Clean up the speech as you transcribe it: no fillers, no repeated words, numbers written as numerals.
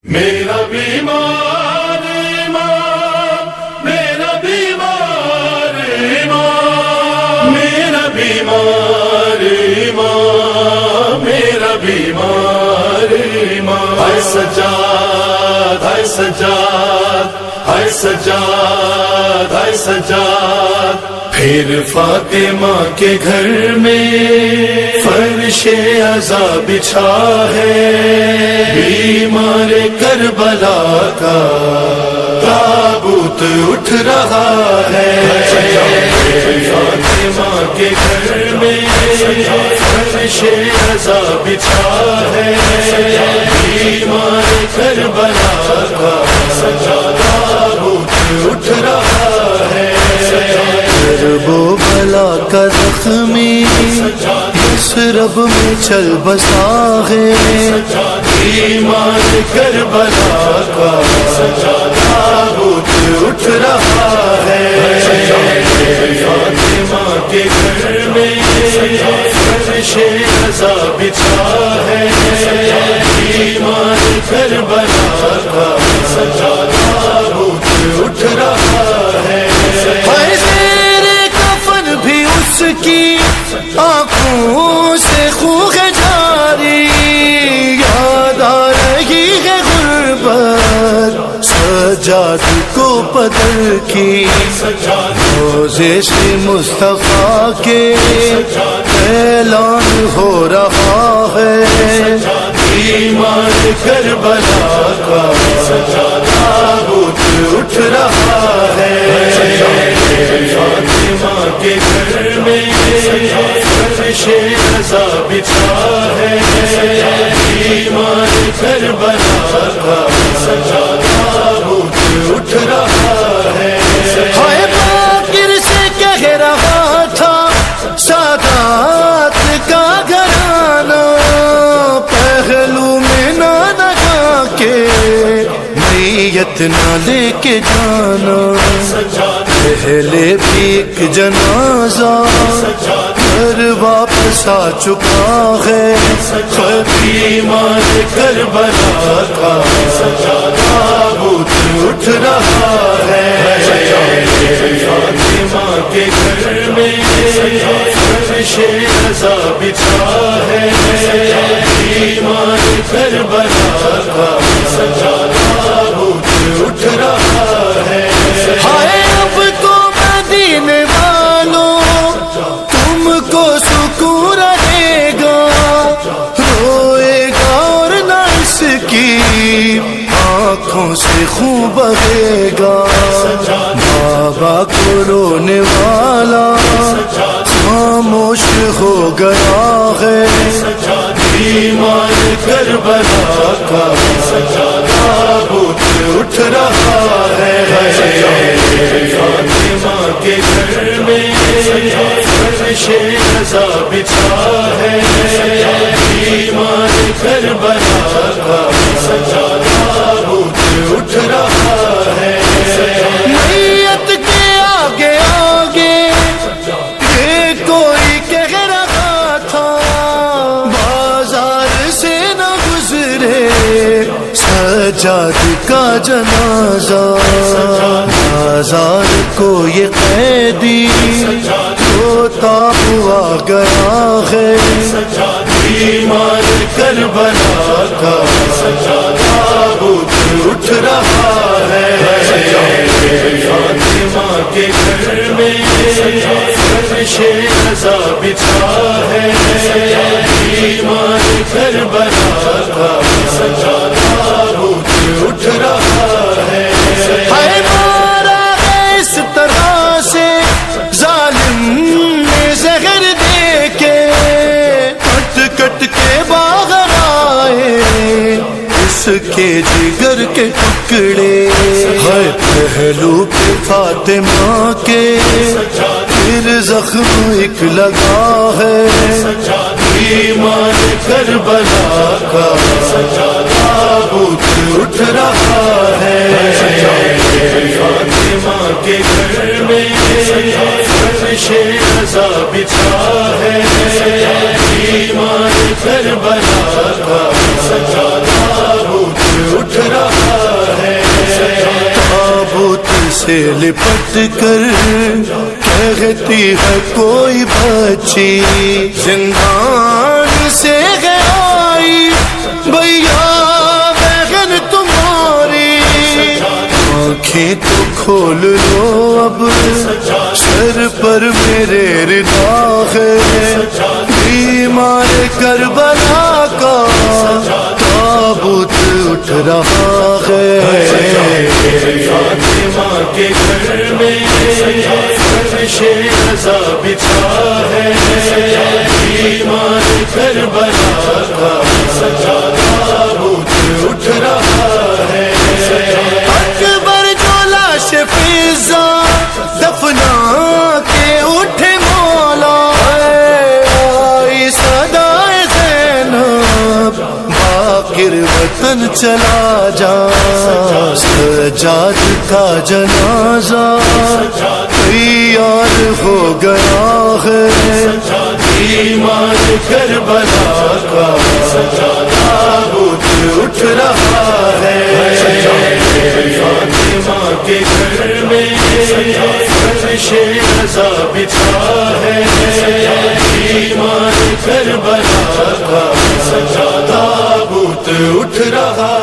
میرا بیمار ایمان، میرا بیمار ایمان، میرا بیمار ایمان، میرا بیمار ایمان، ہے سجاد، ہے سجاد، ہے سجاد، ہے سجاد، پھر فاطمہ کے گھر میں فرش عزا بچھا ہے، بیمار کربلا کا تابوت اٹھ رہا ہے، فاطمہ کے گھر میں فرش عزا بچھا ہے، بیمار کربلا کا تابوت اٹھ رہا ہے، کرب و بلا کا زخمی اس رب میں چل بسا ہے، بیمار کربلا کا تابوت اٹھ رہا ہے، فاطمہ کے گھر میں فرش عزا بچھا ہے، بیمار کربلا کا تابوت اٹھ رہا ہے، اس کی آنکھوں سے خون جاری یاد آ رہی ہے غربت سجاد کو بدر کی، روزے سے مصطفیٰ کے اعلان ہو رہا ہے، بیمار کربلا کا تابوت اٹھ رہا ہے، فاطمہ کے گھر میں فرش عزا بچھا ہے، بیمار کربلا کا تابوت اٹھ رہا ہے، ہائے باقر سے کہہ رہا تھا سادات کا گھرانہ، پہلو میں نہ لگا کے نیت نہ لے کے جانا، پہلے بھی ایک جنازہ گھر واپس آ چکا ہے، بیمار کربلا کا تابوت اٹھ رہا ہے، فاطمہ کے گھر میں فرش عزا بچھا ہے، بیمار کربلا کا تابوت اٹھ رہا ہے، ہائے اب تو مدینے والوں تم کو سکون رہے گا، روئے گا اور نہ اس کی آنکھوں سے خون بہے گا، بابا کو رونے والا خاموش ہو گیا ہے، بیمار کربلا کا تابوت اٹھ رہا ہے، فاطمہ کے گھر میں فرش عزا بچھا ہے، بیمار کربلا کا تابوت اٹھ رہا ہے، نیت کے آگے آگے یہ کوئی کہہ رہا تھا، بازار سے نہ گزرے سجاد کا جنازہ، بازار کو یہ قیدی روتا ہوا گیا ہے، بیمار کربلا کا تابوت اٹھ رہا ہے، فاطمہ کے گھر میں فرش عزا بچھا ہے، بیمار کربلا کا تابوت اٹھ رہا ہے، ہے مارا ہے اس طرح سے ظالم نے زہر دے کے، کٹ کٹ کے باہر آئے اس کے جگر کے ٹکڑے، ہے پہلو پہ فاطمہ کے پھر زخم ایک لگا ہے، بیمار کربلا کا تابوت اٹھ رہا ہے، فاطمہ کے گھر میں فرش عزا بچھا ہے، بیمار کربلا کا تابوت اٹھ رہا سے لپٹ کر کہتی ہے کوئی بچی، زندان سے ہے آئی بھیا بہن تمہاری، آنکھیں تو کھول لو اب سر پر میرے ردا ہے، بیمار کربلا کا تابوت اٹھ رہا ہے، فاطمہ کے گھر میں فرش رضا بچھا ہے، بیمار کربلا کا تابوت اٹھ رہا ہے، اکبر جو لاش فضا دفنا کے اٹھے مولا، آئی صدائے زینب باقر وطن چلا جا، سجاد کا جنازہ تیار ہو گیا ہے، بیمار کربلا کا تابوت اٹھ رہا ہے، فاطمہ کے گھر میں فرش رضا بچھا ہے، بیمار کربلا کا تابوت اٹھ رہا